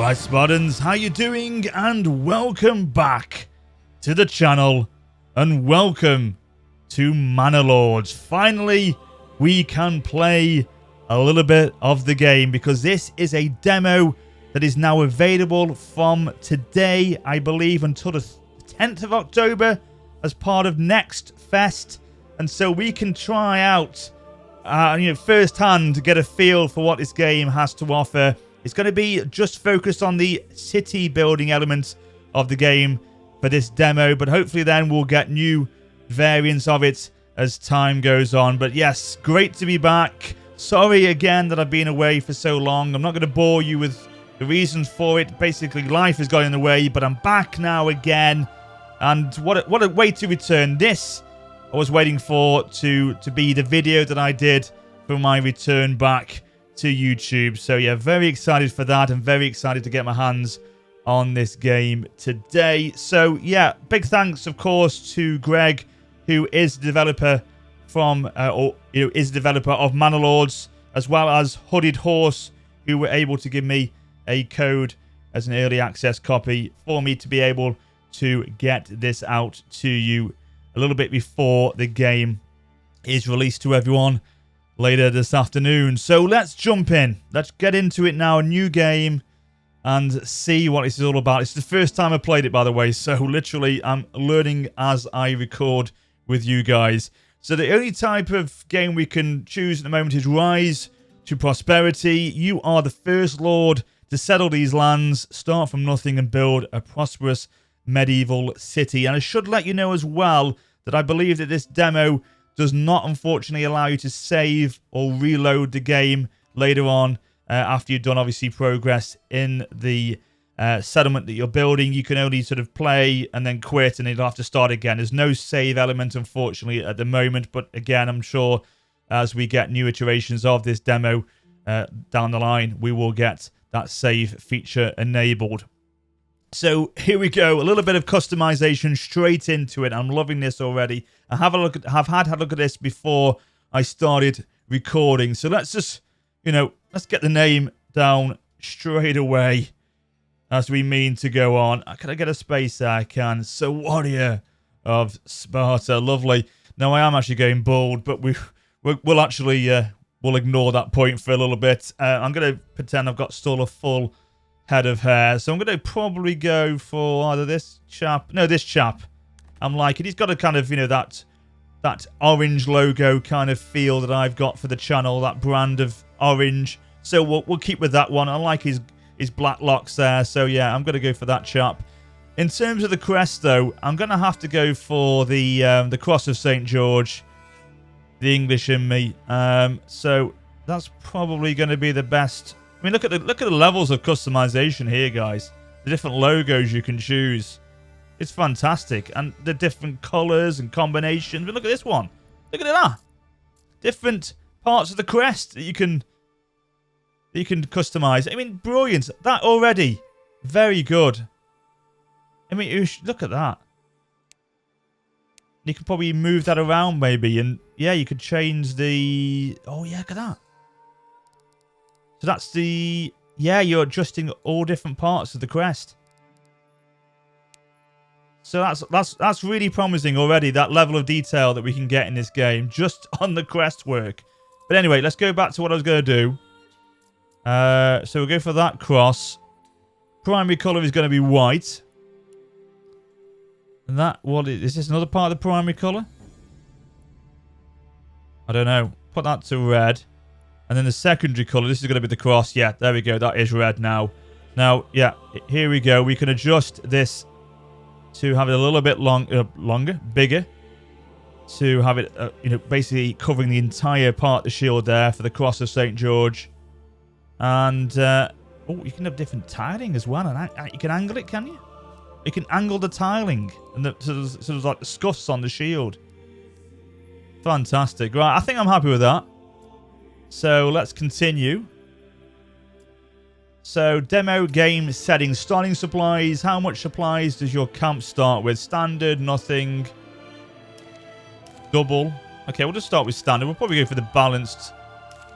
Alright Spartans, how you doing? And welcome back to the channel. And welcome to Manor Lords. Finally, we can play a little bit of the game because this is a demo that is now available from today, I believe, until the 10th of October as part of Next Fest. And so we can try out, firsthand, get a feel for what this game has to offer. It's going to be just focused on the city building elements of the game for this demo, but hopefully then we'll get new variants of it as time goes on. But yes, great to be back. Sorry again that I've been away for so long. I'm not going to bore you with the reasons for it. Basically, life has got in the way, but I'm back now again. And what a way to return. This I was waiting for to be the video that I did for my return back to YouTube. So yeah, very excited for that and very excited to get my hands on this game today. So yeah, big thanks of course to Greg, who is the developer from is the developer of Manor Lords, as well as Hooded Horse, who were able to give me a code as an early access copy for me to be able to get this out to you a little bit before the game is released to everyone later this afternoon. So let's jump in. Let's get into it now. A new game and see what this is all about. It's the first time I played it, by the way. So literally, I'm learning as I record with you guys. So the only type of game we can choose at the moment is Rise to Prosperity. You are the first lord to settle these lands, start from nothing and build a prosperous medieval city. And I should let you know as well that I believe that this demo does not unfortunately allow you to save or reload the game later on after you've done obviously progress in the settlement that you're building. You can only sort of play and then quit, and you'll have to start again. There's no save element unfortunately at the moment, but again, I'm sure as we get new iterations of this demo down the line, we will get that save feature enabled. So here we go, a little bit of customization straight into it. I'm loving this already. I have had a look at this before I started recording. So let's just, let's get the name down straight away as we mean to go on. Can I get a space there? I can. So Warrior of Sparta, lovely. Now I am actually going bald, but we'll actually we'll ignore that point for a little bit. I'm going to pretend I've got still a full head of hair. So I'm going to probably go for either this chap. No, this chap. I'm liking. He's got a kind of, that orange logo kind of feel that I've got for the channel, that brand of orange. So we'll keep with that one. I like his black locks there. So yeah, I'm going to go for that chap. In terms of the crest though, I'm going to have to go for the Cross of St. George, the English in me. So that's probably going to be the best. I mean, look at the levels of customization here, guys. The different logos you can choose. It's fantastic. And the different colors and combinations. But look at this one. Look at that. Different parts of the crest that you can customize. I mean, brilliant. That already. Very good. I mean, look at that. You could probably move that around maybe. And yeah, you could change the... Oh, yeah, look at that. So that's the... Yeah, you're adjusting all different parts of the crest. So that's really promising already, that level of detail that we can get in this game just on the crest work. But anyway, let's go back to what I was going to do. So we'll go for that cross. Primary colour is going to be white. And that, is this another part of the primary colour? I don't know. Put that to red. And then the secondary colour, this is going to be the cross. Yeah, there we go. That is red now. Now, yeah, here we go. We can adjust this to have it a little bit longer, bigger. To have it, basically covering the entire part of the shield there for the Cross of St. George. And, you can have different tiling as well. And you can angle it, can you? You can angle the tiling. And sort of like the scuffs on the shield. Fantastic. Right, I think I'm happy with that. So let's continue. So demo game settings, starting supplies. How much supplies does your camp start with? Standard, nothing. Double. Okay, we'll just start with standard. We'll probably go for the balanced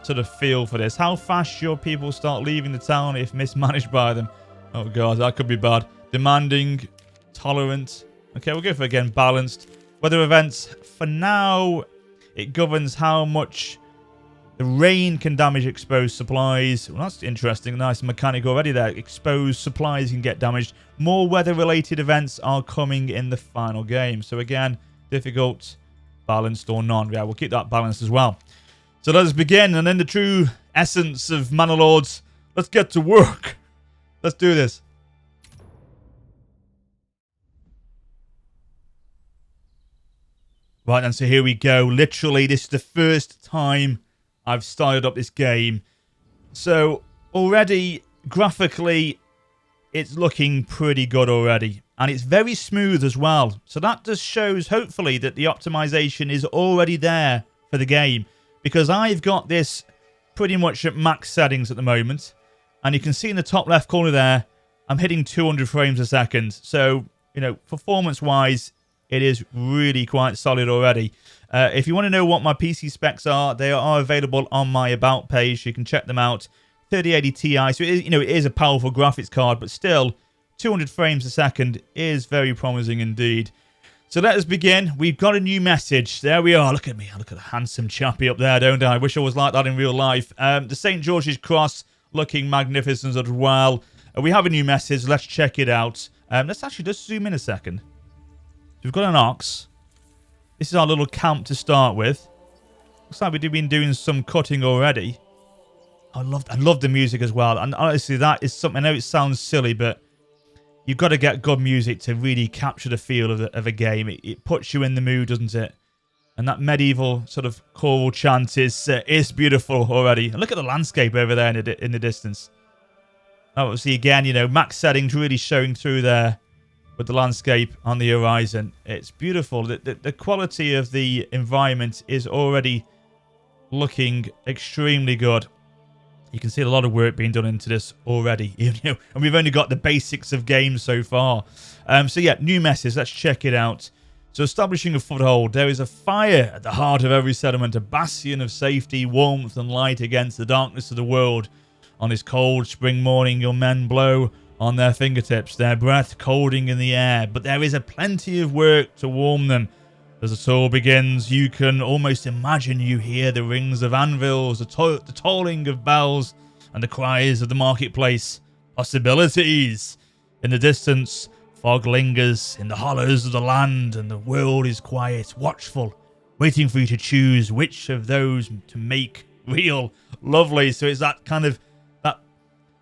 sort of feel for this. How fast your people start leaving the town if mismanaged by them. Oh, God, that could be bad. Demanding, tolerant. Okay, we'll go for, again, balanced. Weather events, for now, it governs how much the rain can damage exposed supplies. Well, that's interesting. Nice mechanic already there. Exposed supplies can get damaged. More weather-related events are coming in the final game. So, again, difficult, balanced, or none. Yeah, we'll keep that balanced as well. So, let us begin. And in the true essence of Manor Lords, let's get to work. Let's do this. Right, and so here we go. Literally, this is the first time I've started up this game. So, already, graphically, it's looking pretty good already. And it's very smooth as well. So that just shows, hopefully, that the optimization is already there for the game. Because I've got this pretty much at max settings at the moment. And you can see in the top left corner there, I'm hitting 200 frames a second. So, you know, performance-wise, it is really quite solid already. If you want to know what my PC specs are, they are available on my About page. You can check them out. 3080 Ti, so it is, it is a powerful graphics card, but still, 200 frames a second is very promising indeed. So let us begin. We've got a new message. There we are. Look at me. Look at the handsome chappy up there, don't I? Wish I was like that in real life. The St. George's Cross looking magnificent as well. We have a new message. Let's check it out. Let's actually just zoom in a second. We've got an ox. This is our little camp to start with. Looks like we've been doing some cutting already. I love the music as well. And honestly, that is something, I know it sounds silly, but you've got to get good music to really capture the feel of a game. It puts you in the mood, doesn't it? And that medieval sort of choral chant is beautiful already. And look at the landscape over there in the distance. Obviously, again, max settings really showing through there with the landscape on the horizon. It's beautiful. The quality of the environment is already looking extremely good. You can see a lot of work being done into this already. And we've only got the basics of games so far. So yeah, new message. Let's check it out. So establishing a foothold. There is a fire at the heart of every settlement, a bastion of safety, warmth and light against the darkness of the world. On this cold spring morning, your men blow on their fingertips, their breath colding in the air. But there is a plenty of work to warm them. As the toil begins, you can almost imagine you hear the rings of anvils, the tolling of bells, and the cries of the marketplace. Possibilities! In the distance, fog lingers in the hollows of the land, and the world is quiet, watchful, waiting for you to choose which of those to make real. Lovely. So it's that kind of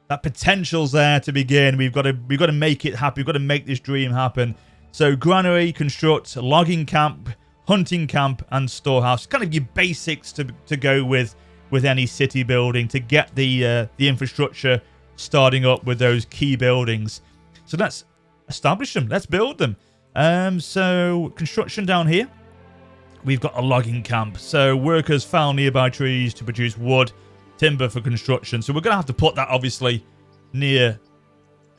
that potential's there to begin. We've got to make it happen. We've got to make this dream happen. So granary, construct, logging camp, hunting camp, and storehouse. Kind of your basics to go with any city building to get the infrastructure starting up with those key buildings. So let's establish them. Let's build them. So construction down here. We've got a logging camp. So workers fell nearby trees to produce wood, timber for construction. So we're going to have to put that obviously near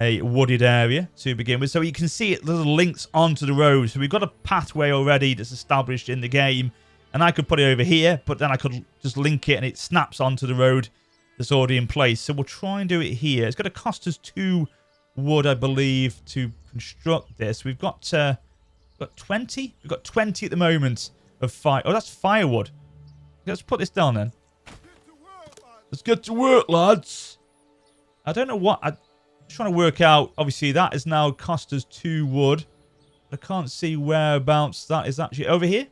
a wooded area to begin with. So you can see it, there's links onto the road. So we've got a pathway already that's established in the game. And I could put it over here, but then I could just link it and it snaps onto the road that's already in place. So we'll try and do it here. It's going to cost us 2 wood, I believe, to construct this. We've got 20? We've got 20 at the moment of fire. Oh, that's firewood. Let's put this down then. Let's get to work, lads. I don't know what... I'm trying to work out. Obviously, that has now cost us 2 wood. But I can't see whereabouts that is actually. Over here?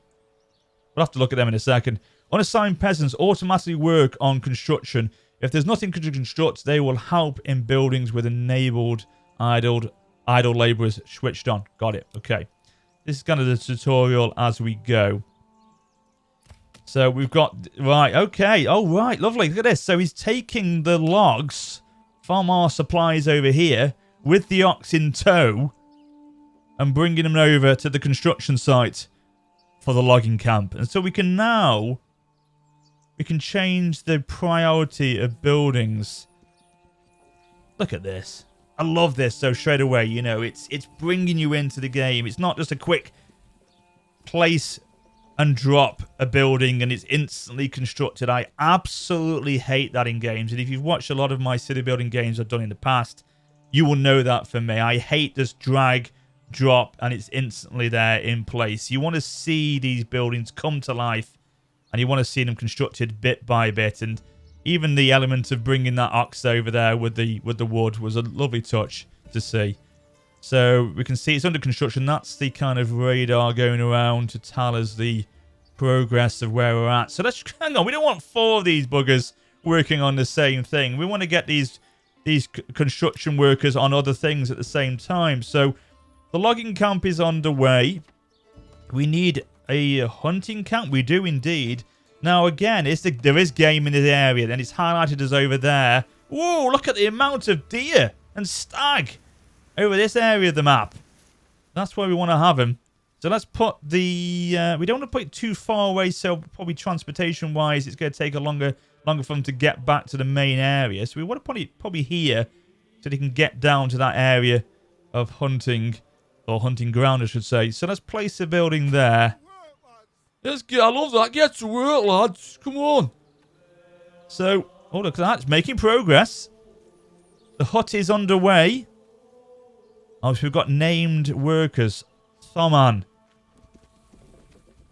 We'll have to look at them in a second. Unassigned peasants automatically work on construction. If there's nothing to construct, they will help in buildings with enabled idle labourers switched on. Got it. Okay. This is kind of the tutorial as we go. So we've got... Right, okay. Oh, right. Lovely. Look at this. So he's taking the logs from our supplies over here with the ox in tow and bringing them over to the construction site for the logging camp. And so we can now... We can change the priority of buildings. Look at this. I love this. So straight away, it's bringing you into the game. It's not just a quick place and drop a building and it's instantly constructed. I absolutely hate that in games. And if you've watched a lot of my city building games I've done in the past, you will know that from me. I hate this drag, drop, and it's instantly there in place. You want to see these buildings come to life, and you want to see them constructed bit by bit. And even the element of bringing that ox over there with the wood was a lovely touch to see. So we can see it's under construction. That's the kind of radar going around to tell us the progress of where we're at. So let's hang on. We don't want 4 of these buggers working on the same thing. We want to get these construction workers on other things at the same time. So the logging camp is underway. We need a hunting camp. We do indeed. Now again, there is game in this area, and it's highlighted as over there. Whoa! Look at the amount of deer and stag over this area of the map. That's where we want to have them. So let's put the... we don't want to put it too far away, so probably transportation-wise, it's going to take longer for them to get back to the main area. So we want to put it probably here, so they can get down to that area of hunting, or hunting ground, I should say. So let's place a building there. Let's get... I love that. Get to work, lads. Come on. So, oh, look at that. It's making progress. The hut is underway. Oh, so we've got named workers. Thoman.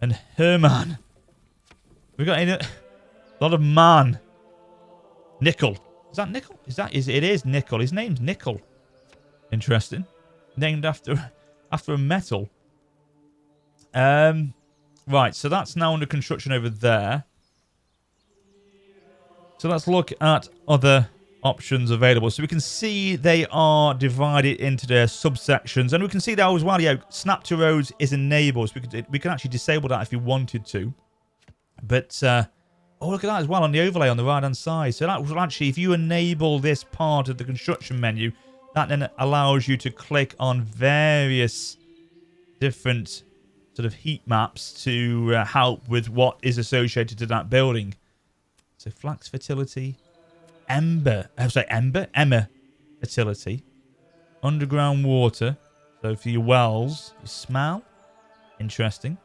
And Herman. We've got a lot of man. Nickel. Is that Nickel? It is Nickel. His name's Nickel. Interesting. Named after a metal. Right, so that's now under construction over there. So let's look at other options available. So we can see they are divided into their subsections, and we can see that as well. Yeah, snap to roads is enabled. So we can actually disable that if you wanted to. But oh, look at that as well on the overlay on the right hand side. So that will actually, if you enable this part of the construction menu, that then allows you to click on various different sort of heat maps to help with what is associated to that building. So flax fertility, emmer fertility, underground water. So for your wells, your smell, interesting.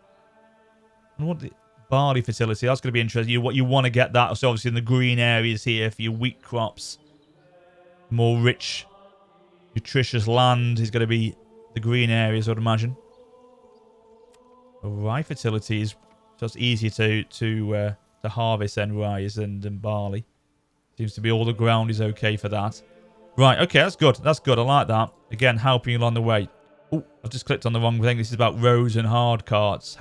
And what the barley fertility? That's going to be interesting. What you want to get that. So obviously in the green areas here for your wheat crops, more rich, nutritious land is going to be the green areas, I'd imagine. Rye fertility is just easier to harvest than rye and barley. Seems to be all the ground is okay for that. Right, okay, that's good. That's good. I like that. Again, helping you along the way. Oh, I've just clicked on the wrong thing. This is about roads and hand carts,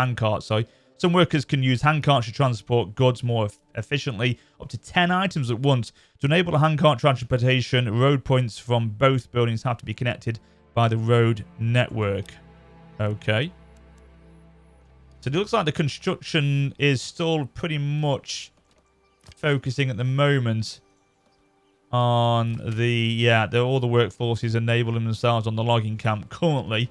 sorry. Some workers can use hand carts to transport goods more efficiently, up to 10 items at once. To enable the hand cart transportation, road points from both buildings have to be connected by the road network. Okay. So it looks like the construction is still pretty much focusing at the moment on all the workforces enabling themselves on the logging camp currently.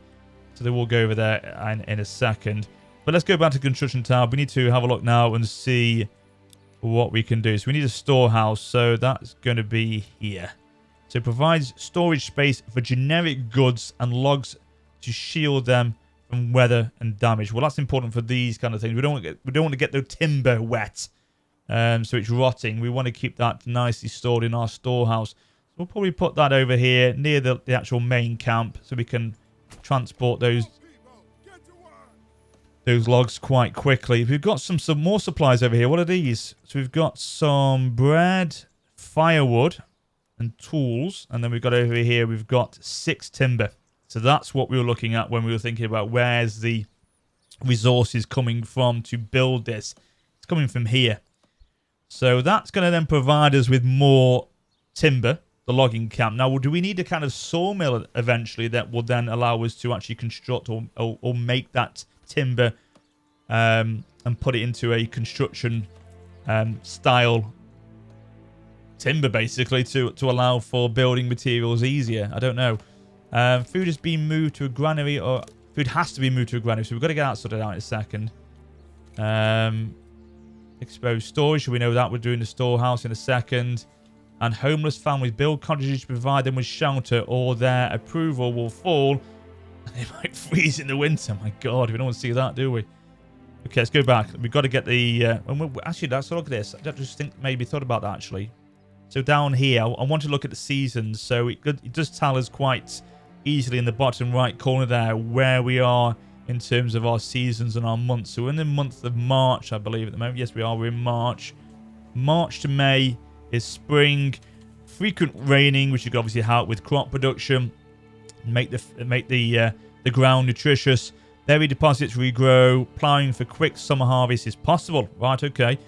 So they will go over there in a second. But let's go back to construction tab. We need to have a look now and see what we can do. So we need a storehouse. So that's going to be here. So it provides storage space for generic goods and logs to shield them from weather and damage. Well, that's important for these kind of things. We don't want to get the timber wet, so it's rotting. We want to keep that nicely stored in our storehouse. So we'll probably put that over here near the actual main camp, so we can transport those logs quite quickly. We've got some more supplies over here. What are these? So we've got some bread, firewood, and tools, and then we've got over here. We've got 6 timber. So that's what we were looking at when we were thinking about where's the resources coming from to build this. It's coming from here. So that's going to then provide us with more timber, the logging camp. Now, do we need a kind of sawmill eventually that will then allow us to actually construct or make that timber and put it into a construction style timber, basically, to allow for building materials easier? I don't know. Food has been moved to a granary, or food has to be moved to a granary, so we've got to get that sorted out in a second. Exposed storage, we know that. We're doing the storehouse in a second. And homeless families build cottages to provide them with shelter, or their approval will fall and they might freeze in the winter. My God, we don't want to see that, do we? Okay, let's go back. We've got to get the... actually, let's look at this. I just maybe thought about that, actually. So down here, I want to look at the seasons. So it does tell us quite easily in the bottom right corner there where we are in terms of our seasons and our months. So we're in the month of March, I believe, at the moment. Yes, we are. We're in March. March to May is spring. Frequent raining, which could obviously help with crop production, make the ground nutritious. Berry deposits regrow. Ploughing for quick summer harvest is possible. Right, okay.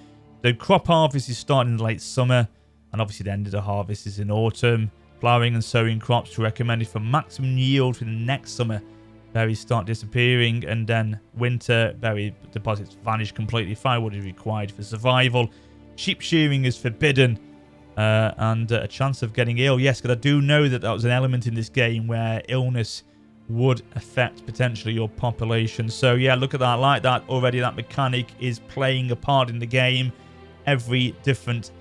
The crop harvest is starting in late summer, and obviously the end of the harvest is in autumn. Ploughing and sowing crops are recommended for maximum yield for the next summer. Berries start disappearing, and then winter berry deposits vanish completely. Firewood is required for survival. Sheep shearing is forbidden, and a chance of getting ill. Yes, because I do know that was an element in this game where illness would affect potentially your population. So yeah, look at that. Like that already, that mechanic is playing a part in the game. Every different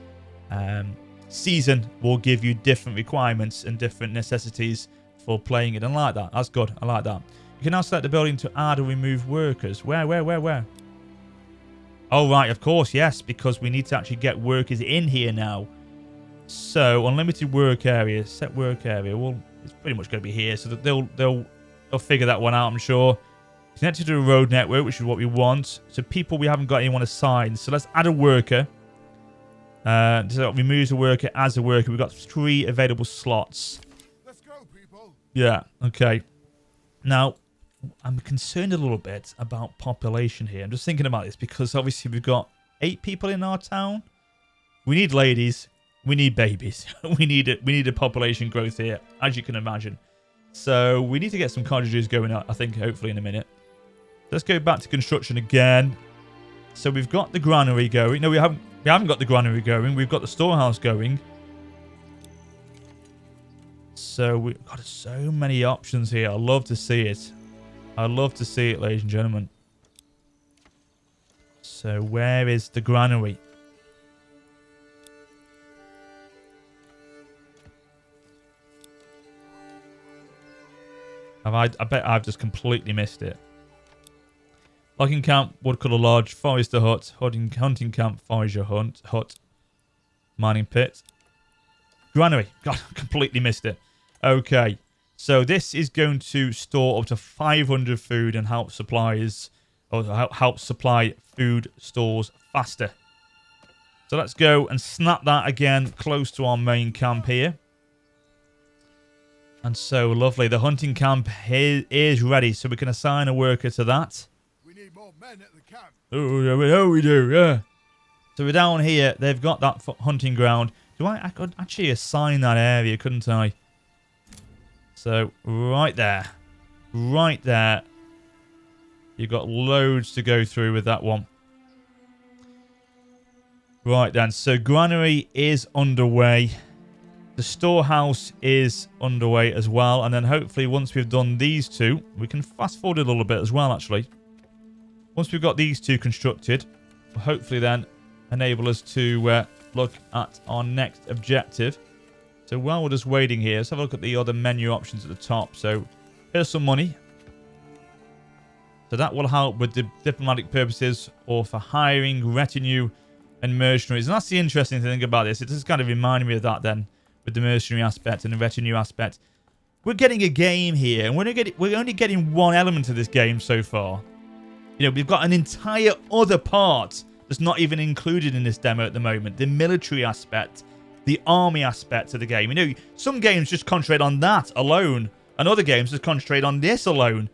season will give you different requirements and different necessities for playing it. And like that. That's good. I like that. You can now select the building to add or remove workers. Where? Oh, right. Of course. Yes, because we need to actually get workers in here now. So unlimited work area. Set work area. Well, it's pretty much going to be here. So that they'll figure that one out, I'm sure. Connected to a road network, which is what we want. So people we haven't got anyone assigned. So let's add a worker. So it removes a worker as a worker. We've got 3 available slots. Let's go, people. Yeah, okay. Now, I'm concerned a little bit about population here. I'm just thinking about this because obviously we've got 8 people in our town. We need ladies. We need babies. we need a population growth here, as you can imagine. So we need to get some cottages going, I think, hopefully in a minute. Let's go back to construction again. So we've got the granary going. No, we haven't got the granary going. We've got the storehouse going. So we've got so many options here. I love to see it. I love to see it, ladies and gentlemen. So where is the granary? I bet I've just completely missed it. Logging camp, woodcutter lodge, forester hut, hunting camp, forager hut, mining pit, granary. God, I completely missed it. Okay, so this is going to store up to 500 food and help suppliers, or help supply food stores faster. So let's go and snap that again close to our main camp here. And so lovely. The hunting camp is ready, so we can assign a worker to that. We need more men at the camp. Oh, we do, yeah. So we're down here. They've got that hunting ground. I could actually assign that area, couldn't I? So right there. Right there. You've got loads to go through with that one. Right then. So granary is underway. The storehouse is underway as well. And then hopefully once we've done these 2, we can fast forward a little bit as well, actually. Once we've got these 2 constructed, we'll hopefully then enable us to look at our next objective. So while we're just waiting here, let's have a look at the other menu options at the top. So here's some money. So that will help with the diplomatic purposes or for hiring retinue and mercenaries. And that's the interesting thing about this. It just kind of reminded me of that then, with the mercenary aspect and the retinue aspect. We're getting a game here, and we're only getting one element of this game so far. You know, we've got an entire other part that's not even included in this demo at the moment. The military aspect, the army aspect of the game. You know, some games just concentrate on that alone, and other games just concentrate on this alone.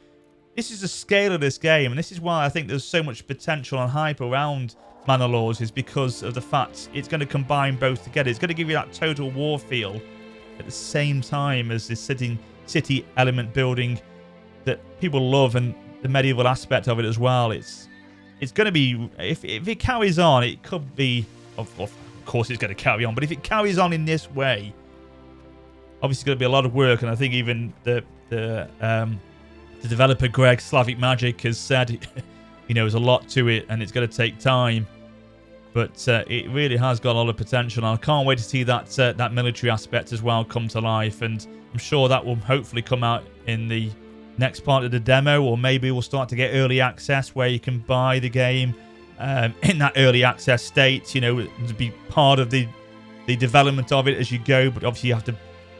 This is the scale of this game, and this is why I think there's so much potential and hype around Manor Lords, is because of the fact it's going to combine both together. It's going to give you that total war feel at the same time as this city element building that people love, and the medieval aspect of it as well. It's going to be, if it carries on, it could be, of course it's going to carry on, but if it carries on in this way, obviously it's going to be a lot of work. And I think even the developer Greg Slavic Magic has said you know, there's a lot to it and it's going to take time, but it really has got a lot of potential. And I can't wait to see that military aspect as well come to life, and I'm sure that will hopefully come out in the next part of the demo, or maybe we'll start to get early access where you can buy the game in that early access state, you know, to be part of the the development of it as you go, but obviously you have to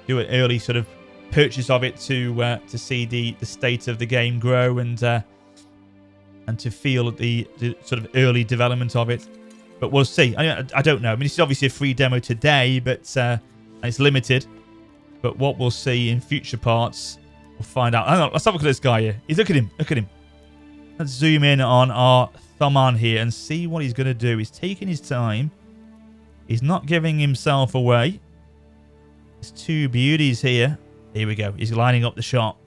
do an early sort of purchase of it to see the state of the game grow and to feel the sort of early development of it. But we'll see. I don't know. I mean, this is obviously a free demo today, but and it's limited. But what we'll see in future parts, we'll find out. Hang on, let's have a look at this guy here. Look at him. Look at him. Let's zoom in on our thumb on here and see what he's going to do. He's taking his time. He's not giving himself away. There's two beauties here. Here we go. He's lining up the shot.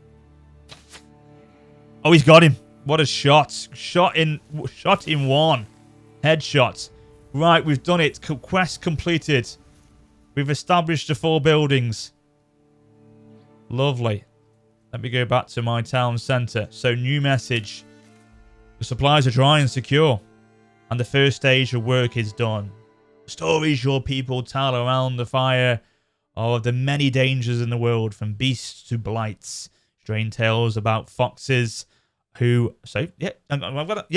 Oh, he's got him. What a shot. Shot in one. Headshot. Right, we've done it. Quest completed. We've established the 4 buildings. Lovely. Let me go back to my town centre. So, new message. The supplies are dry and secure. And the first stage of work is done. Stories your people tell around the fire are of the many dangers in the world, from beasts to blights. Strange tales about foxes who...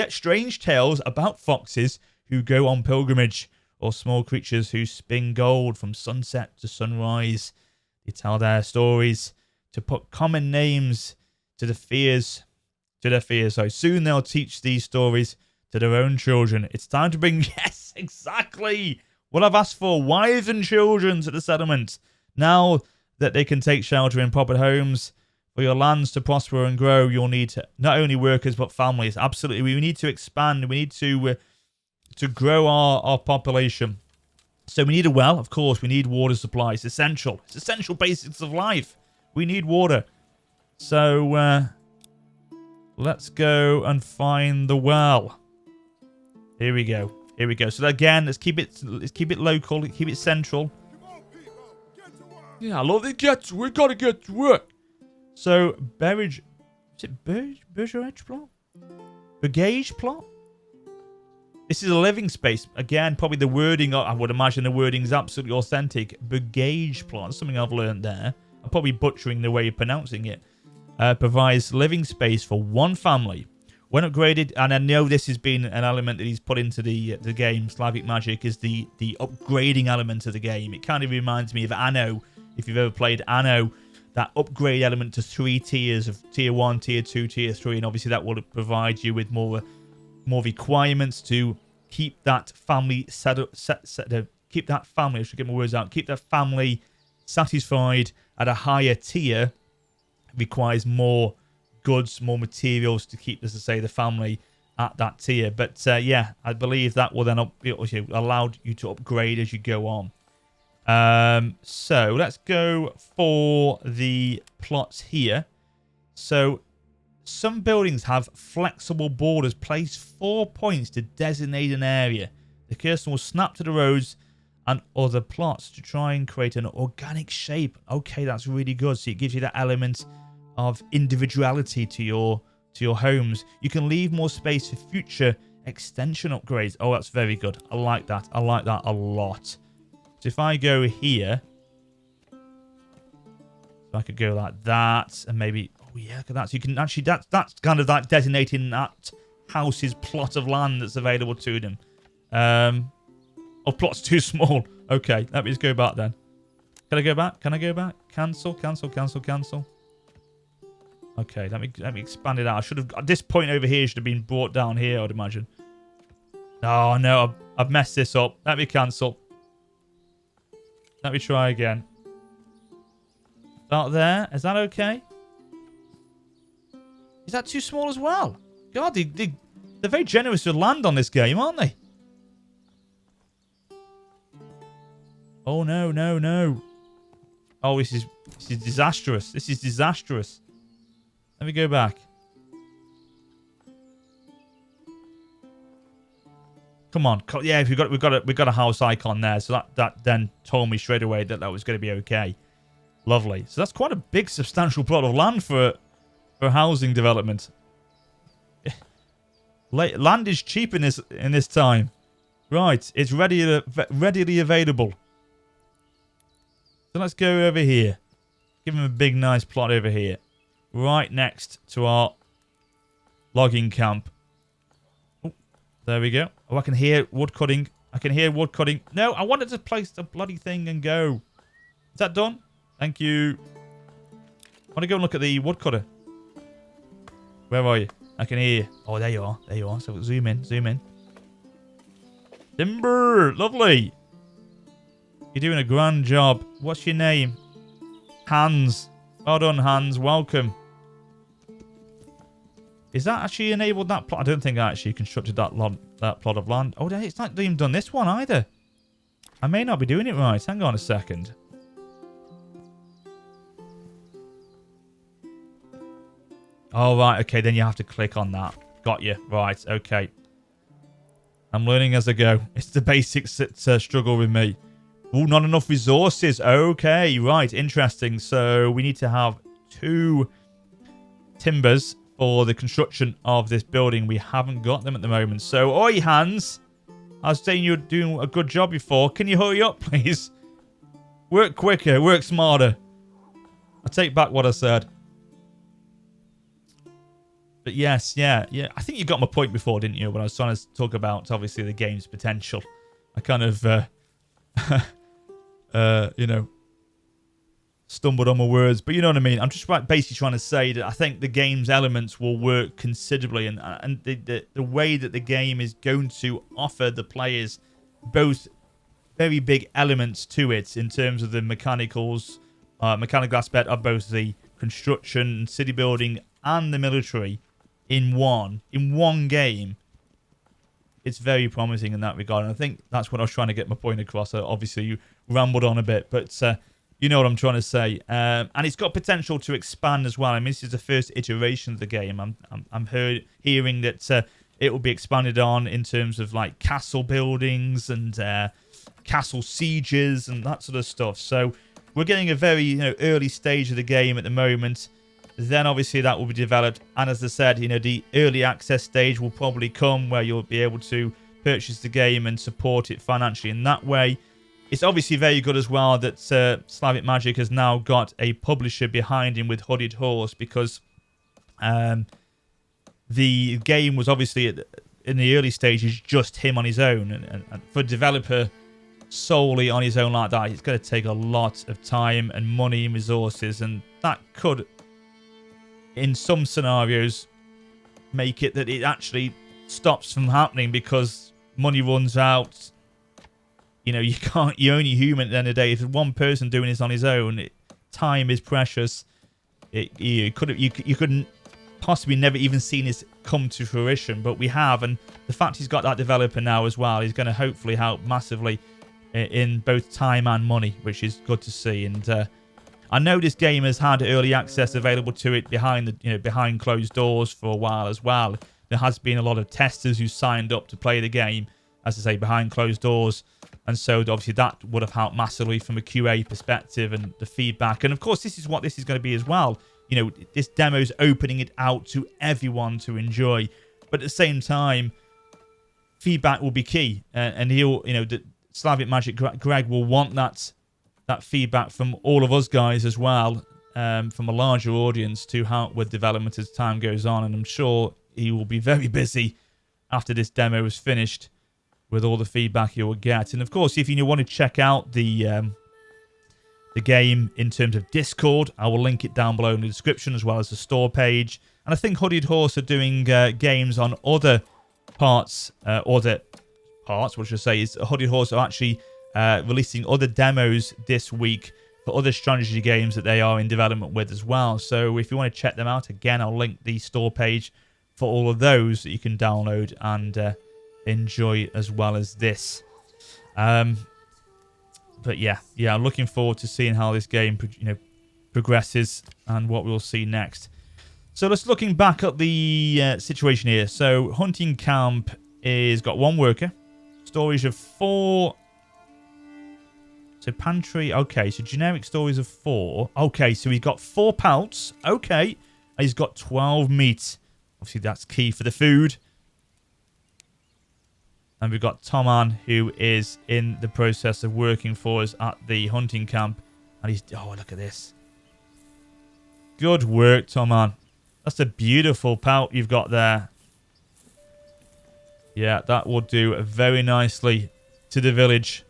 strange tales about foxes who go on pilgrimage, or small creatures who spin gold from sunset to sunrise. They tell their stories to put common names to their fears. So soon they'll teach these stories to their own children. It's time to bring... Yes, exactly what I've asked for. Wives and children to the settlement. Now that they can take shelter in proper homes. For your lands to prosper and grow, you'll need not only workers but families. Absolutely, we need to expand. We need to grow our population. So we need a well, of course. We need water supply. It's essential. It's essential basics of life. We need water. So let's go and find the well. Here we go. Here we go. So again, let's keep it local. Keep it central. Come on, people, get to work. Yeah, I love it. We gotta get to work. So, Berridge... Is it Bergerage plot? Bagage plot? This is a living space. Again, probably the wording... I would imagine the wording is absolutely authentic. Bagage plot. That's something I've learned there. I'm probably butchering the way you're pronouncing it. Provides living space for one family. When upgraded... And I know this has been an element that he's put into the game. Slavic Magic is the upgrading element of the game. It kind of reminds me of Anno. If you've ever played Anno... That upgrade element to 3 tiers of tier 1, tier 2, tier 3, and obviously that will provide you with more requirements to keep that family keep that family. I should get my words out. Keep that family satisfied at a higher tier. Requires more goods, more materials to keep, as I say, the family at that tier. But yeah, I believe that will then allow you to upgrade as you go on. So let's go for the plots here. So some buildings have flexible borders. Place 4 points to designate an area. The cursor will snap to the roads and other plots to try and create an organic shape. Okay, that's really good. So it gives you that element of individuality to your homes. You can leave more space for future extension upgrades. Oh, that's very good. I like that. I like that a lot. So if I go here, I could go like that, and maybe, oh yeah, look at that. So you can actually, that's kind of like designating that house's plot of land that's available to them. Oh, plot's too small. Okay, let me just go back then. Can I go back? Can I go back? Cancel. Okay, let me expand it out. I should have, at this point over here, should have been brought down here, I'd imagine. Oh no, I've messed this up. Let me cancel. Let me try again. About there. Is that okay? Is that too small as well? God, they're very generous with land on this game, aren't they? Oh, no. Oh, this is disastrous. This is disastrous. Let me go back. Come on. Yeah, we've got a house icon there. So that then told me straight away that was going to be okay. Lovely. So that's quite a big, substantial plot of land for housing development. Land is cheap in this time. Right. It's readily available. So let's go over here. Give him a big, nice plot over here. Right next to our logging camp. There we go. Oh, I can hear wood cutting. I can hear wood cutting. No, I wanted to place the bloody thing and go. Is that done? Thank you. I want to go and look at the woodcutter. Where are you? I can hear you. Oh, there you are. There you are. So zoom in. Zoom in. Timber. Lovely. You're doing a grand job. What's your name? Hans. Well done, Hans. Welcome. Is that actually enabled that plot? I don't think I actually constructed that plot of land. Oh, it's not even done this one either. I may not be doing it right. Hang on a second. Oh, right. Okay, then you have to click on that. Got you. Right. Okay. I'm learning as I go. It's the basics that struggle with me. Oh, not enough resources. Okay. Right. Interesting. So we need to have 2 timbers for the construction of this building. We haven't got them at the moment. So, oi, Hans. I was saying you were doing a good job before. Can you hurry up, please? Work quicker. Work smarter. I take back what I said. But yes, yeah. I think you got my point before, didn't you? When I was trying to talk about, obviously, the game's potential. I kind of, you know, stumbled on my words. But you know what I mean? I'm just basically trying to say that I think the game's elements will work considerably. And the way that the game is going to offer the players both very big elements to it in terms of the mechanical aspect of both the construction, city building, and the military in one game, it's very promising in that regard. And I think that's what I was trying to get my point across. Obviously, you rambled on a bit, but you know what I'm trying to say. And it's got potential to expand as well. I mean, this is the first iteration of the game. I'm hearing that it will be expanded on in terms of like castle buildings and castle sieges and that sort of stuff. So we're getting a very early stage of the game at the moment. Then obviously that will be developed, and as I said, the early access stage will probably come where you'll be able to purchase the game and support it financially in that way. It's obviously very good as well that Slavic Magic has now got a publisher behind him with Hooded Horse, because the game was obviously in the early stages just him on his own, and for a developer solely on his own like that, it's going to take a lot of time and money and resources, and that could, in some scenarios, make it that it actually stops from happening because money runs out. You're only human at the end of the day. If one person doing this on his own, time is precious. You couldn't possibly never even seen this come to fruition, but we have, and the fact he's got that developer now as well is going to hopefully help massively in both time and money, which is good to see. And I know this game has had early access available to it behind closed doors for a while as well. There has been a lot of testers who signed up to play the game, as I say, behind closed doors. And so obviously that would have helped massively from a QA perspective and the feedback. And of course, this is what this is going to be as well. This demo is opening it out to everyone to enjoy. But at the same time, feedback will be key. And he'll, the Slavic Magic Greg will want that feedback from all of us guys as well, from a larger audience to help with development as time goes on. And I'm sure he will be very busy after this demo is finished with all the feedback you will get. And of course, if you want to check out the game in terms of Discord, I will link it down below in the description, as well as the store page. And I think Hooded Horse are doing games on other parts, what should I say, is Hooded Horse are actually releasing other demos this week for other strategy games that they are in development with as well. So if you want to check them out, again, I'll link the store page for all of those that you can download and enjoy as well as this. But yeah, I'm looking forward to seeing how this game progresses and what we'll see next. So let's looking back at the situation here. So hunting camp is got 1 worker, storage of 4. So pantry, okay, so generic stories of 4. Okay, so he's got 4 pelts. Okay, and he's got 12 meat. Obviously, that's key for the food. And we've got Toman, who is in the process of working for us at the hunting camp. And he's, oh, look at this. Good work, Toman. That's a beautiful pelt you've got there. Yeah, that will do very nicely to the village.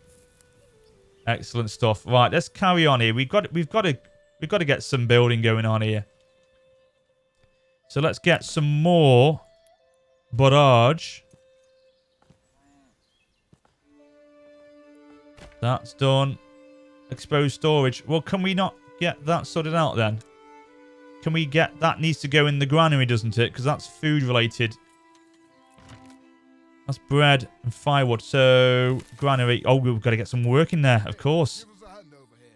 Excellent stuff. Right, let's carry on here. We've got to get some building going on here. So let's get some more barrage. That's done. Exposed storage. Well, can we not get that sorted out then? Can we get... That needs to go in the granary, doesn't it? Because that's food related. That's bread and firewood. So, granary. Oh, we've got to get some work in there, of course.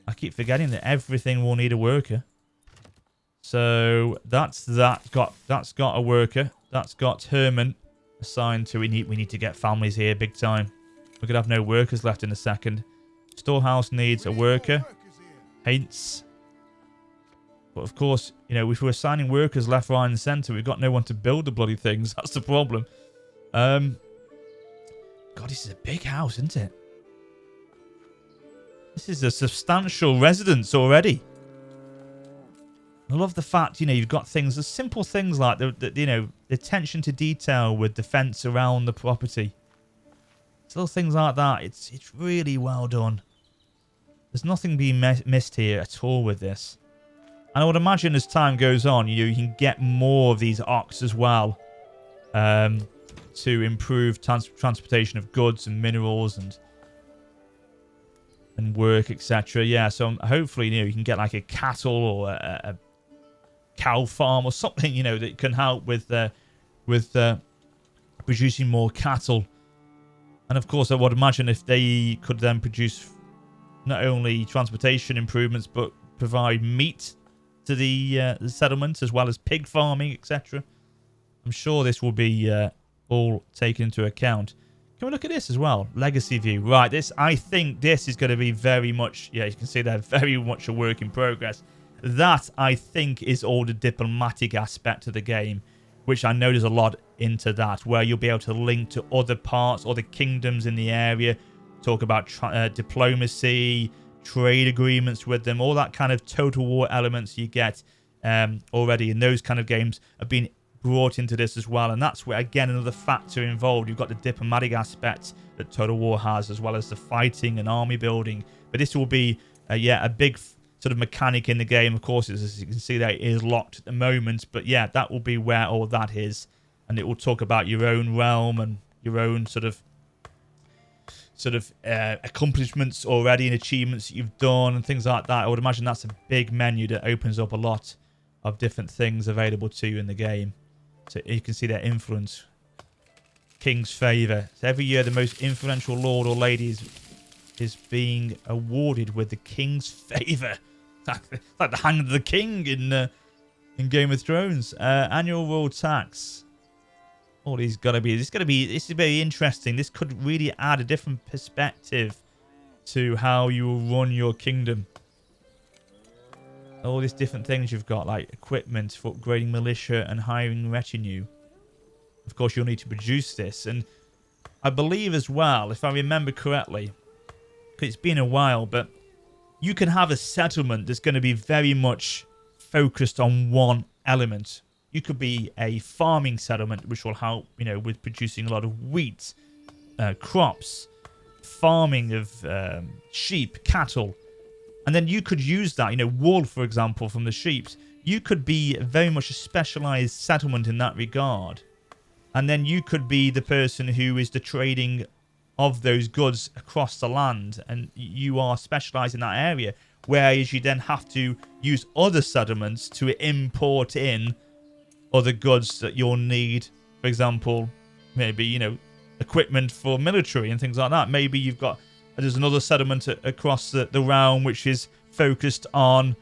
I keep forgetting that everything will need a worker. So, that's got a worker. That's got Herman assigned to... We need to get families here big time. We're going to have no workers left in a second. Storehouse needs a worker. Hence. But of course, you know, if we're assigning workers left, right, and centre, we've got no one to build the bloody things. That's the problem. God, this is a big house, isn't it? This is a substantial residence already. I love the fact, you know, you've got things, the simple things like the you know, the attention to detail with the fence around the property. Little things like that. It's really well done. There's nothing being missed here at all with this. And I would imagine as time goes on, you can get more of these ox as well, to improve transportation of goods and minerals and work, etc. Yeah, so hopefully, you know, you can get like a cattle or a cow farm or something, you know, that can help with producing more cattle. And of course, I would imagine if they could then produce not only transportation improvements, but provide meat to the settlement, as well as pig farming, etc. I'm sure this will be all taken into account. Can we look at this as well? Legacy view. Right, I think this is going to be very much, yeah, you can see they're very much a work in progress. That, I think, is all the diplomatic aspect of the game, which I know there's a lot into that, where you'll be able to link to other parts, other kingdoms in the area, talk about diplomacy, trade agreements with them, all that kind of total war elements you get already in those kind of games have been brought into this as well. And that's where, again, another factor involved. You've got the diplomatic aspect that Total War has, as well as the fighting and army building. But this will be, a big sort of mechanic in the game. Of course, as you can see there, it is locked at the moment. But yeah, that will be where all that is. And it will talk about your own realm and your own sort of accomplishments already and achievements that you've done and things like that. I would imagine that's a big menu that opens up a lot of different things available to you in the game. So you can see their influence. King's favour. So every year the most influential lord or lady is being awarded with the King's favour. Like the Hand of the King in Game of Thrones. Annual royal tax. Oh, this is very interesting. This could really add a different perspective to how you will run your kingdom. All these different things you've got, like equipment for upgrading militia and hiring retinue. Of course, you'll need to produce this. And I believe as well, if I remember correctly, because it's been a while, but you can have a settlement that's going to be very much focused on one element. You could be a farming settlement, which will help, with producing a lot of wheat, crops, farming of sheep, cattle. And then you could use that, wool, for example, from the sheep. You could be very much a specialized settlement in that regard. And then you could be the person who is the trading of those goods across the land. And you are specialized in that area. Whereas you then have to use other settlements to import in other goods that you'll need. For example, maybe, equipment for military and things like that. Maybe there's another settlement across the realm which is focused on,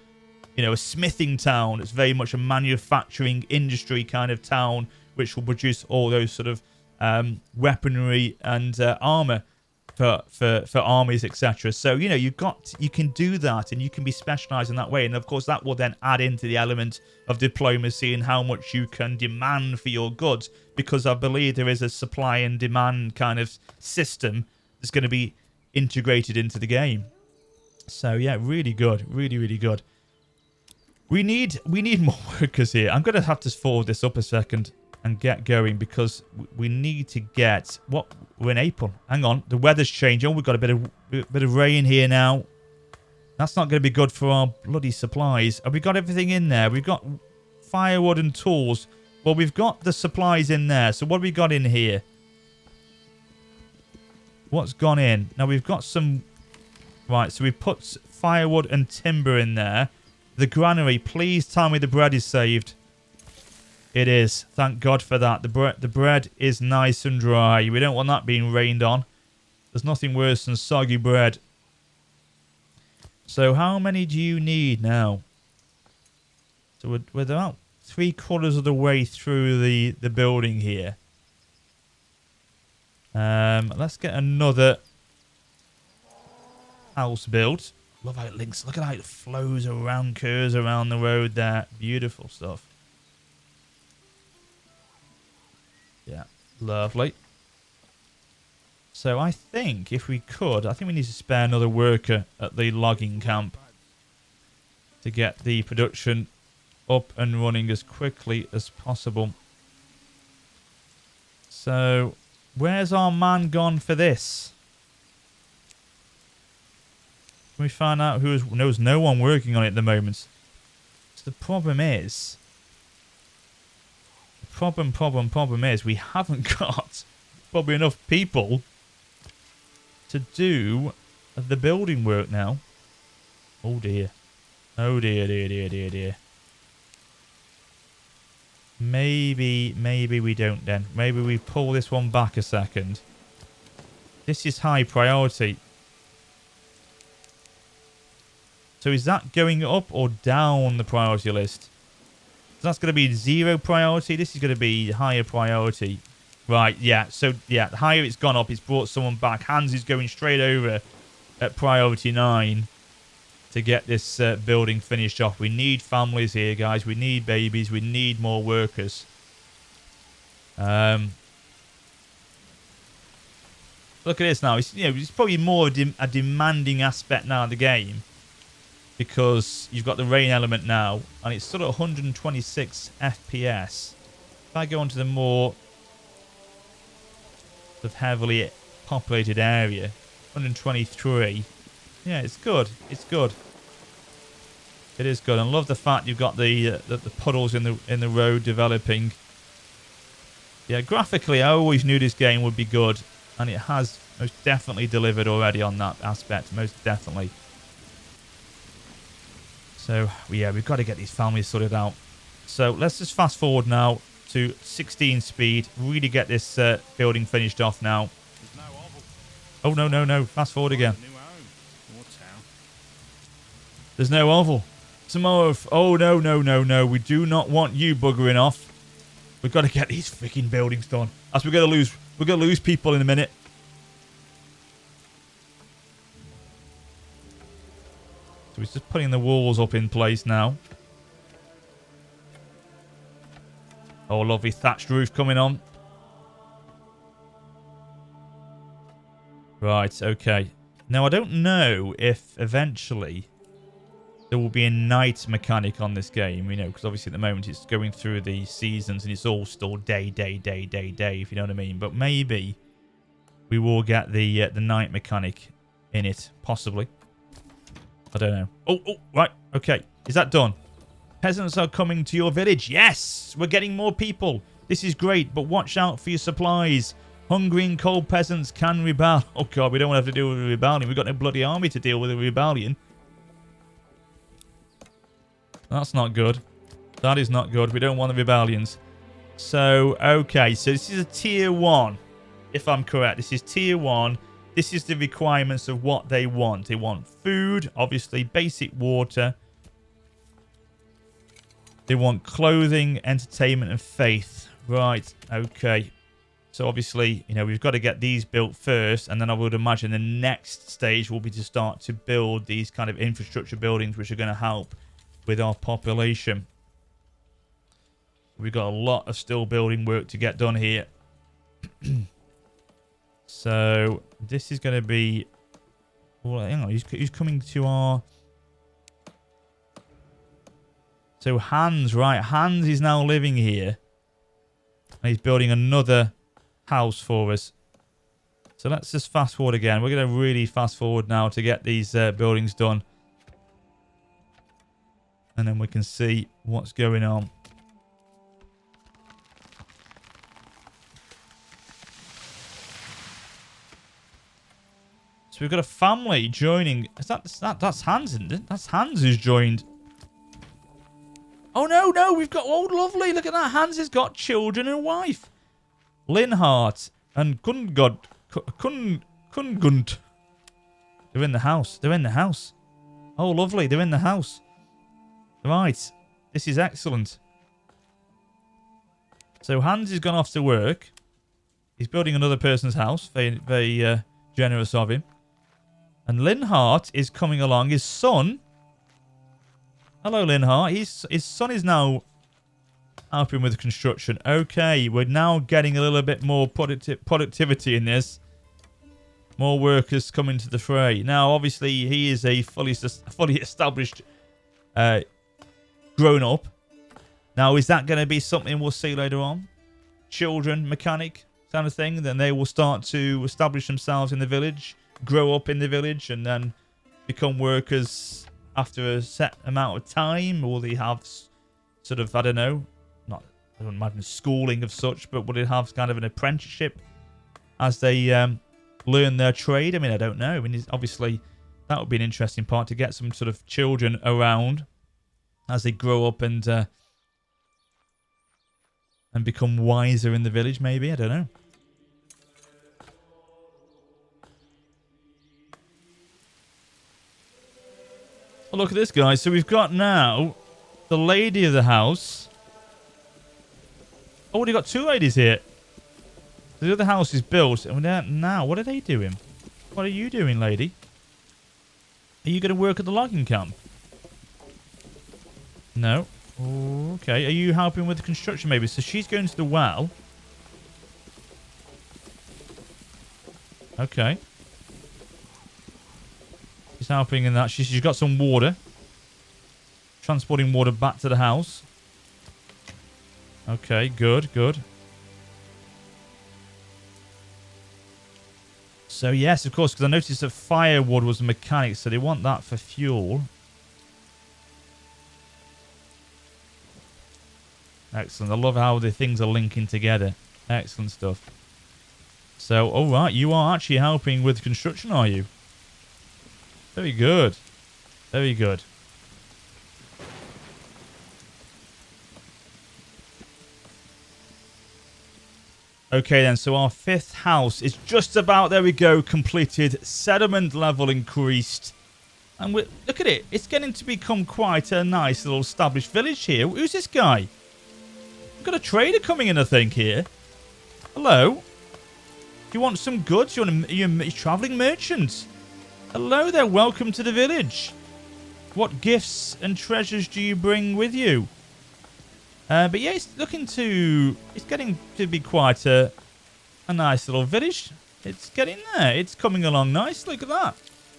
a smithing town. It's very much a manufacturing industry kind of town, which will produce all those sort of weaponry and armor for armies, etc. So, you can do that and you can be specialized in that way. And of course, that will then add into the element of diplomacy and how much you can demand for your goods, because I believe there is a supply and demand kind of system that's going to be integrated into the game. So yeah, really good, really, really good. We need more workers here. I'm going to have to forward this up a second. and get going, because we need to get... What? We're in April. Hang on. The weather's changing. We've got a bit of rain here now. That's not going to be good for our bloody supplies. Have we got everything in there? We've got firewood and tools. Well, we've got the supplies in there. So what have we got in here? What's gone in? Now, we've got some... Right, so we put firewood and timber in there. The granary, please tell me the bread is saved. It is. Thank God for that. The bread is nice and dry. We don't want that being rained on. There's nothing worse than soggy bread. So how many do you need now? So we're about 3/4 of the way through the building here. Let's get another house built. Love how it links. Look at how it flows around, curves around the road there. Beautiful stuff. Yeah, lovely. So I think if we could, I think we need to spare another worker at the logging camp to get the production up and running as quickly as possible. So where's our man gone for this? Can we find out who is... There's no one working on it at the moment. So the problem is... Problem is we haven't got probably enough people to do the building work now. Oh dear. Oh dear. Maybe we don't then. Maybe we pull this one back a second. This is high priority. So is that going up or down the priority list? So that's going to be 0 priority. This is going to be higher priority. Right, yeah. So, yeah, the higher it's gone up, it's brought someone back. Hans is going straight over at priority 9 to get this building finished off. We need families here, guys. We need babies. We need more workers. Look at this now. It's probably more a demanding aspect now of the game, because you've got the rain element now, and it's still at 126 FPS. If I go onto the more sort of heavily populated area, 123. Yeah, it's good. It's good. It is good. And I love the fact you've got the puddles in the road developing. Yeah, graphically, I always knew this game would be good, and it has most definitely delivered already on that aspect. Most definitely. So, yeah, we've got to get these families sorted out. So, let's just fast forward now to 16 speed. Really get this building finished off now. Oh, no. Fast forward again. There's no oval. Some more of... Oh, no. We do not want you buggering off. We've got to get these freaking buildings done. As we're going to lose people in a minute. So he's just putting the walls up in place now. Oh, lovely thatched roof coming on. Right, okay. Now, I don't know if eventually there will be a night mechanic on this game, because obviously at the moment it's going through the seasons and it's all still day, if you know what I mean. But maybe we will get the night mechanic in it, possibly. I don't know. Oh, right. Okay. Is that done? Peasants are coming to your village. Yes! We're getting more people. This is great, but watch out for your supplies. Hungry and cold peasants can rebel. Oh, God, we don't want to have to deal with a rebellion. We've got no bloody army to deal with a rebellion. That's not good. That is not good. We don't want the rebellions. So, okay. So, this is a tier 1, if I'm correct. This is tier 1. This is the requirements of what they want. They want food, obviously, basic water. They want clothing, entertainment, and faith. Right, okay. So, obviously, we've got to get these built first. And then I would imagine the next stage will be to start to build these kind of infrastructure buildings, which are going to help with our population. We've got a lot of still building work to get done here. So, this is going to be... Well, hang on, he's coming to our... So, Hans, right. Hans is now living here. And he's building another house for us. So let's just fast forward again. We're going to really fast forward now to get these buildings done. And then we can see what's going on. So we've got a family joining. That's Hans, isn't it? That's Hans who's joined. Oh, no. We've got... Oh, lovely. Look at that. Hans has got children and a wife. Linhart and Kungund. They're in the house. Oh, lovely. They're in the house. Right. This is excellent. So Hans has gone off to work. He's building another person's house. Very, very generous of him. And Linhart is coming along. His son. Hello, Linhart. His son is now helping with construction. Okay, we're now getting a little bit more productivity in this. More workers coming to the fray. Now, obviously, he is a fully established grown-up. Now, is that going to be something we'll see later on? Children, mechanic kind of thing. Then they will start to establish themselves in the village, grow up in the village, and then become workers after a set amount of time. Or they have sort of, I don't know, I don't imagine schooling of such, but would it have kind of an apprenticeship as they learn their trade? I mean, I don't know. I mean, obviously, that would be an interesting part to get some sort of children around as they grow up and become wiser in the village, maybe. I don't know. Oh, look at this, guys. So we've got now the lady of the house. Oh, we've got two ladies here. The other house is built. And now, what are they doing? What are you doing, lady? Are you going to work at the logging camp? No. Okay. Are you helping with the construction, maybe? So she's going to the well. Okay. She's helping in that. She's got some water. Transporting water back to the house. Okay, good. So, yes, of course, because I noticed that firewood was a mechanic, so they want that for fuel. Excellent. I love how the things are linking together. Excellent stuff. So, all right, you are actually helping with construction, are you? Very good. Very good. Okay then, so our fifth house is just about, there we go, completed. Settlement level increased. And look at it. It's getting to become quite a nice little established village here. Who's this guy? We've got a trader coming in, I think, here. Hello? Do you want some goods? You're a traveling merchant. Hello there, welcome to the village. What gifts and treasures do you bring with you? But yeah, it's getting to be quite a nice little village. It's getting there. It's coming along nice. Look at that.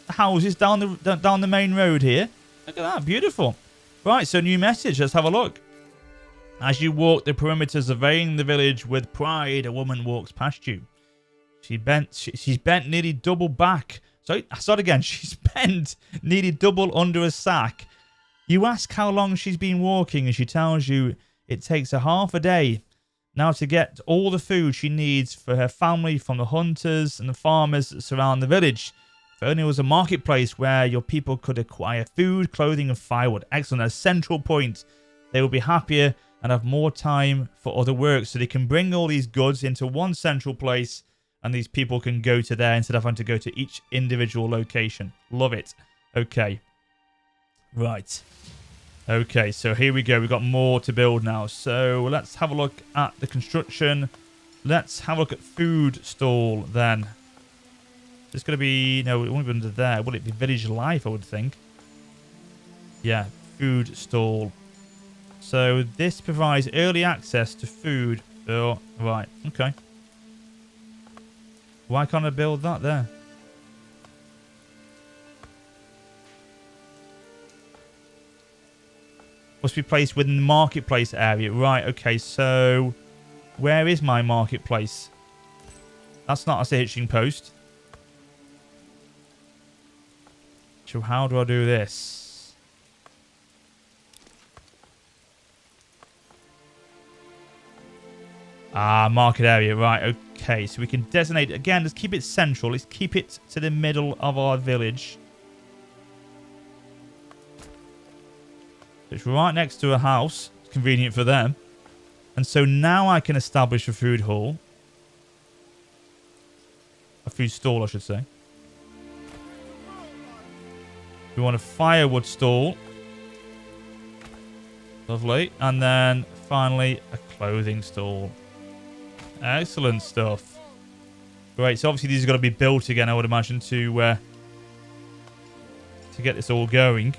The houses down the main road here. Look at that. Beautiful. Right, so new message. Let's have a look. As you walk the perimeter surveying the village with pride, a woman walks past you. She's bent nearly double back. Sorry, I start again. She's bent nearly double under a sack. You ask how long she's been walking and she tells you it takes her half a day now to get all the food she needs for her family from the hunters and the farmers that surround the village. If only there was a marketplace where your people could acquire food, clothing and firewood. Excellent. A central point. They will be happier and have more time for other work. So they can bring all these goods into one central place and these people can go to there instead of having to go to each individual location. Love it. Okay. Right. Okay, so here we go. We've got more to build now. So let's have a look at the construction. Let's have a look at food stall then. It's going to be... No, it won't be under there. Will it be village life, I would think? Yeah, food stall. So this provides early access to food. Oh, right, okay. Why can't I build that there? Must be placed within the marketplace area. Right, okay, so... Where is my marketplace? That's not a hitching post. So how do I do this? Ah, market area. Right, okay. So we can designate... Again, let's keep it central. Let's keep it to the middle of our village. It's right next to a house. It's convenient for them. And so now I can establish a food hall. A food stall, I should say. We want a firewood stall. Lovely. And then finally a clothing stall. Excellent stuff. Great. So obviously these are going to be built again, I would imagine, to get this all going.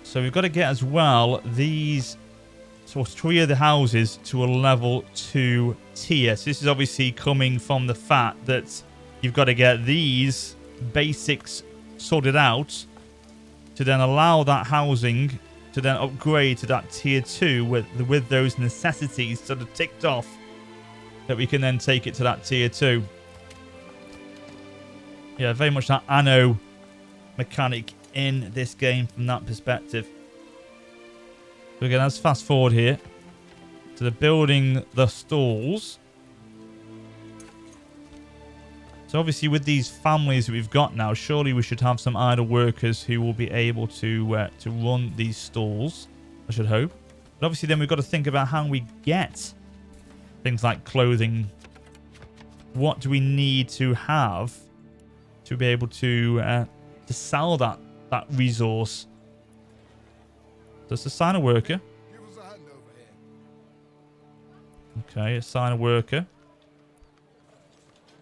So we've got to get as well these... So 3 of the houses to a level 2 tier. So this is obviously coming from the fact that you've got to get these basics sorted out to then allow that housing to then upgrade to that tier 2 with those necessities sort of ticked off, that we can then take it to that tier 2. Yeah, very much that anno mechanic in this game from that perspective. So again, let's fast forward here to the building the stalls. So obviously with these families that we've got now, surely we should have some idle workers who will be able to run these stalls, I should hope. But obviously then we've got to think about how we get things like clothing. What do we need to have to be able to sell that resource? Just assign a worker. Give us a hand over here. Okay, assign a worker.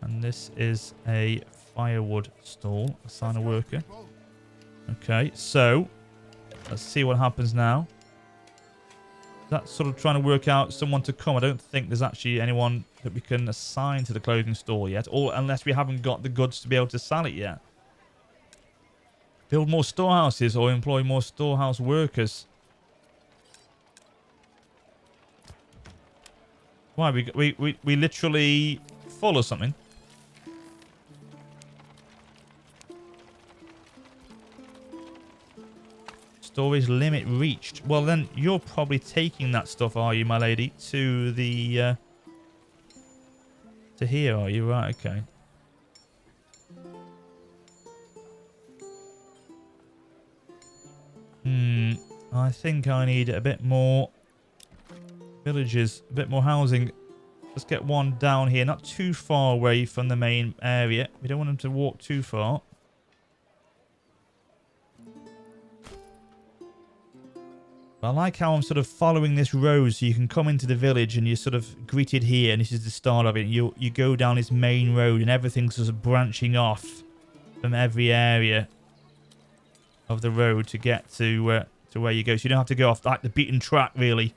And this is a firewood stall. Assign a worker. Okay, so let's see what happens now. That's sort of trying to work out someone to come. I don't think there's actually anyone that we can assign to the clothing store yet, or unless we haven't got the goods to be able to sell it yet. Build more storehouses or employ more storehouse workers. Why? We literally full or something? Storage limit reached. Well, then you're probably taking that stuff, are you, my lady, to the... to here, are you? Right, okay. I think I need a bit more villages, a bit more housing. Let's get one down here, not too far away from the main area. We don't want them to walk too far. But I like how I'm sort of following this road, so you can come into the village and you're sort of greeted here, and this is the start of it. You go down this main road and everything's sort of branching off from every area of the road to get to where you go. So you don't have to go off like the beaten track really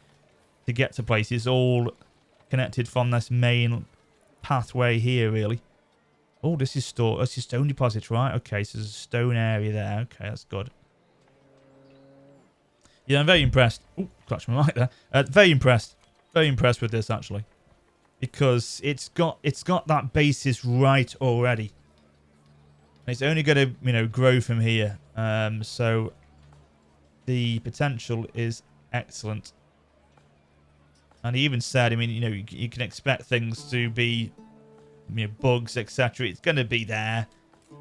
to get to places. It's all connected from this main pathway here really. Oh, this is stone deposits, right? Okay, so there's a stone area there. Okay, that's good. Yeah, I'm very impressed. Oh, clutch my mic there. Very impressed with this actually, because it's got that basis right already. And it's only going to grow from here. So the potential is excellent. And he even said, I mean, you can expect things to be, bugs, etc. It's going to be there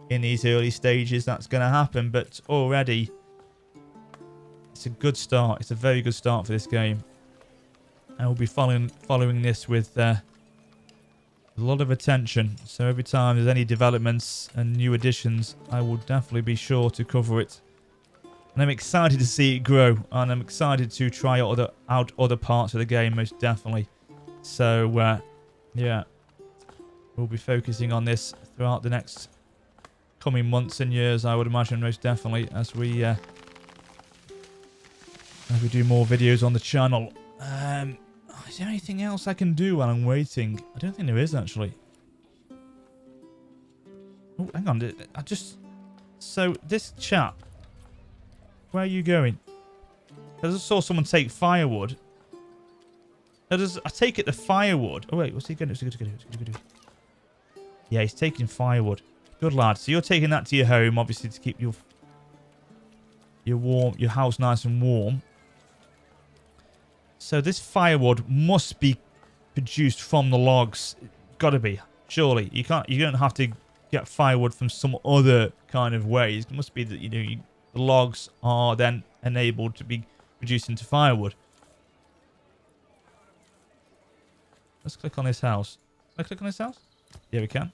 in these early stages. That's going to happen. But already, it's a good start. It's a very good start for this game. And we'll be following this with a lot of attention. So every time there's any developments and new additions, I will definitely be sure to cover it. And I'm excited to see it grow, and I'm excited to try out other parts of the game, most definitely. So, yeah, we'll be focusing on this throughout the next coming months and years, I would imagine, most definitely, as we do more videos on the channel. Is there anything else I can do while I'm waiting? I don't think there is, actually. Oh, hang on. So, this chap, where are you going? I just saw someone take firewood. I take it the firewood. Oh, wait, what's he going to do? Yeah, he's taking firewood. Good lad. So, you're taking that to your home, obviously, to keep your house nice and warm. So, this firewood must be produced from the logs. Got to be. Surely. You don't have to get firewood from some other kind of ways. It must be that, the logs are then enabled to be produced into firewood. Let's click on this house. Can I click on this house? Yeah, we can.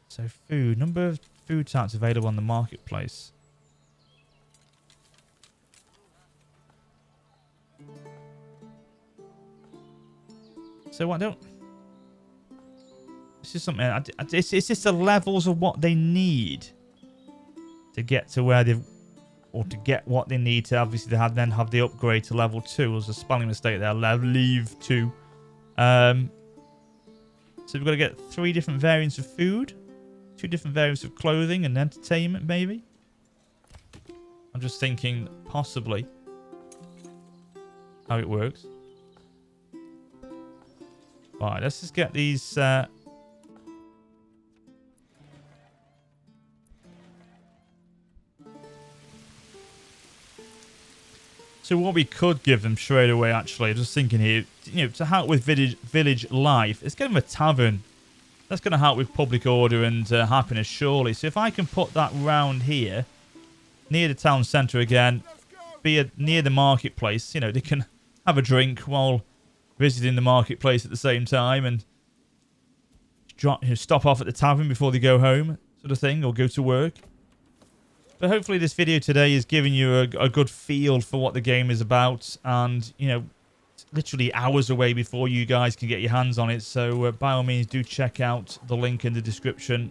So food. Number of food types available on the marketplace. So I don't... This is something... It's just the levels of what they need to get to where they've... Or to get what they need to obviously then have the upgrade to level 2. There's a spelling mistake there. Leave 2. So we've got to get 3 different variants of food. 2 different variants of clothing and entertainment, maybe. I'm just thinking possibly how it works. Right, let's just get these... So what we could give them straight away, actually, just thinking here, to help with village life, let's give them a tavern. That's going to help with public order and happiness, surely. So if I can put that round here, near the town centre again, be near the marketplace, they can have a drink while visiting the marketplace at the same time and stop off at the tavern before they go home, sort of thing, or go to work. But hopefully this video today is giving you a good feel for what the game is about. And, it's literally hours away before you guys can get your hands on it. So by all means, do check out the link in the description.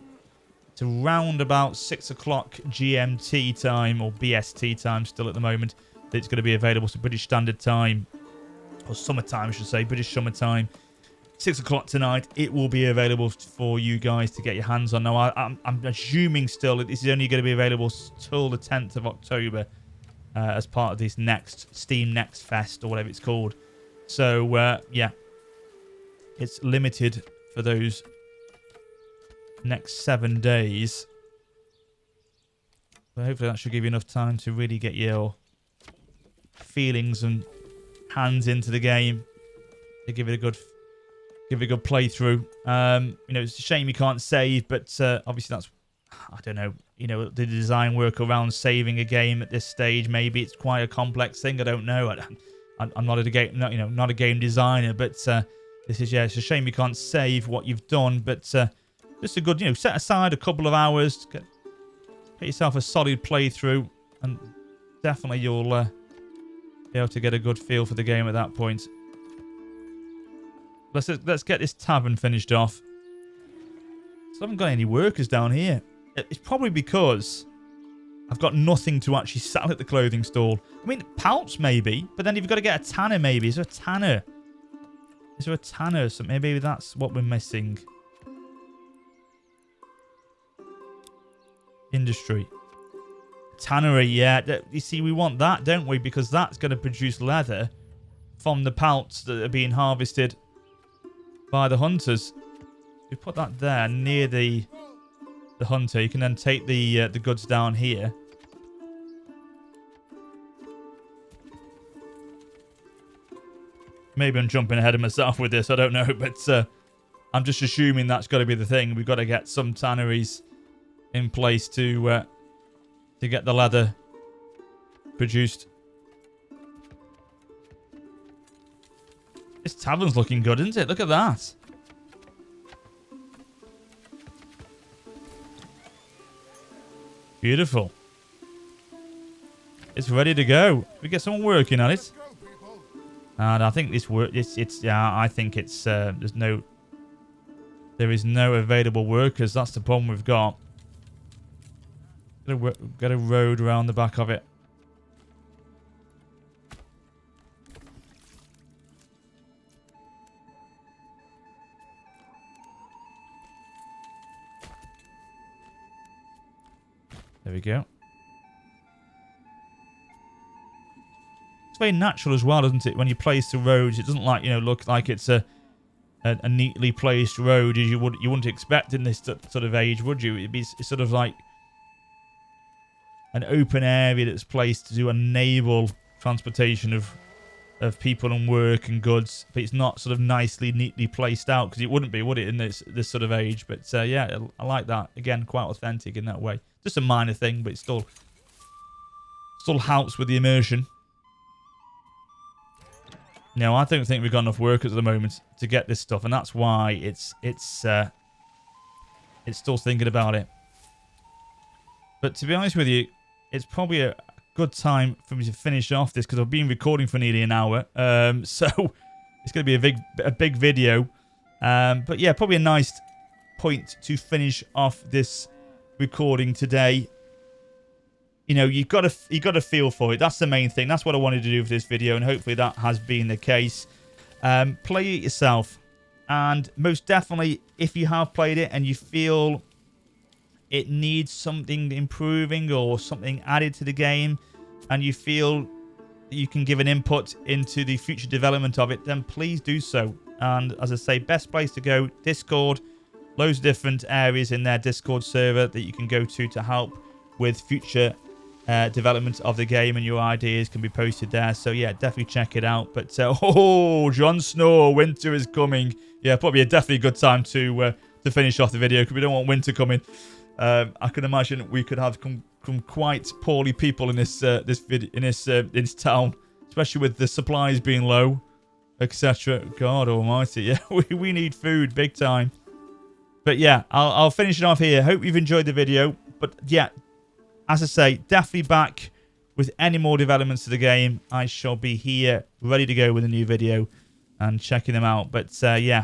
It's around about 6 o'clock GMT time, or BST time still at the moment. It's going to be available. So British Standard Time, or summertime, I should say, British summertime. 6 o'clock tonight, it will be available for you guys to get your hands on. Now, I'm assuming still that this is only going to be available till the 10th of October as part of this next Steam Next Fest, or whatever it's called. So, yeah, it's limited for those next 7 days. But hopefully that should give you enough time to really get your feelings and hands into the game to give it a good playthrough. It's a shame you can't save, but obviously that's, I don't know, the design work around saving a game at this stage. Maybe it's quite a complex thing. I don't know. I'm not a game, not a game designer, but this is, it's a shame you can't save what you've done. But just a good, set aside a couple of hours, get yourself a solid playthrough, and definitely you'll be able to get a good feel for the game at that point. Let's get this tavern finished off. So I haven't got any workers down here. It's probably because I've got nothing to actually sell at the clothing stall. I mean, palps maybe, but then you've got to get a tanner maybe. Is there a tanner? So maybe that's what we're missing. Industry. Tannery, yeah. You see, we want that, don't we? Because that's going to produce leather from the palps that are being harvested by the hunters. We put that there near the hunter. You can then take the goods down here. Maybe I'm jumping ahead of myself with this. I don't know, but I'm just assuming that's got to be the thing. We've got to get some tanneries in place to get the leather produced. This tavern's looking good, isn't it? Look at that. Beautiful. It's ready to go. We get someone working on it. And I think this work. I think it's. There is no available workers. That's the problem we've got. Got a road around the back of it. There we go. It's very natural as well, doesn't it? When you place the roads, it doesn't like, you know, look like it's a neatly placed road as you wouldn't expect in this sort of age, would you? It'd be sort of like an open area that's placed to enable transportation of people and work and goods, but it's not sort of nicely, neatly placed out, because it wouldn't be, would it, in this sort of age? But yeah, I like that. Again, quite authentic in that way. Just a minor thing, but it still helps with the immersion. No, I don't think we've got enough workers at the moment to get this stuff, and that's why it's still thinking about it. But to be honest with you, it's probably a good time for me to finish off this, because I've been recording for nearly an hour. So it's going to be a big video. But yeah, probably a nice point to finish off this recording today. You know, you got to feel for it. That's the main thing. That's what I wanted to do for this video, and hopefully that has been the case. Play it yourself, and most definitely, if you have played it and you feel it needs something improving or something added to the game, and you feel you can give an input into the future development of it, then please do so. And as I say, best place to go, Discord. Loads of different areas in their Discord server that you can go to help with future development of the game, and your ideas can be posted there. So yeah, definitely check it out. But oh, Jon Snow, winter is coming. Yeah, probably definitely a good time to finish off the video, because we don't want winter coming. I can imagine we could have some quite poorly people in this town, especially with the supplies being low, etc. God almighty, yeah, we need food big time. But yeah, I'll finish it off here. Hope you've enjoyed the video. But yeah, as I say, definitely back with any more developments to the game. I shall be here ready to go with a new video and checking them out. But yeah,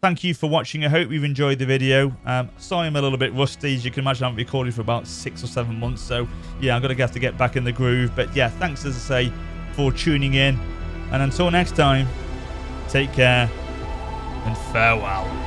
thank you for watching. I hope you've enjoyed the video. Sorry I'm a little bit rusty. As you can imagine, I haven't recorded for about 6 or 7 months. So yeah, I'm going to have to get back in the groove. But yeah, thanks, as I say, for tuning in. And until next time, take care and farewell.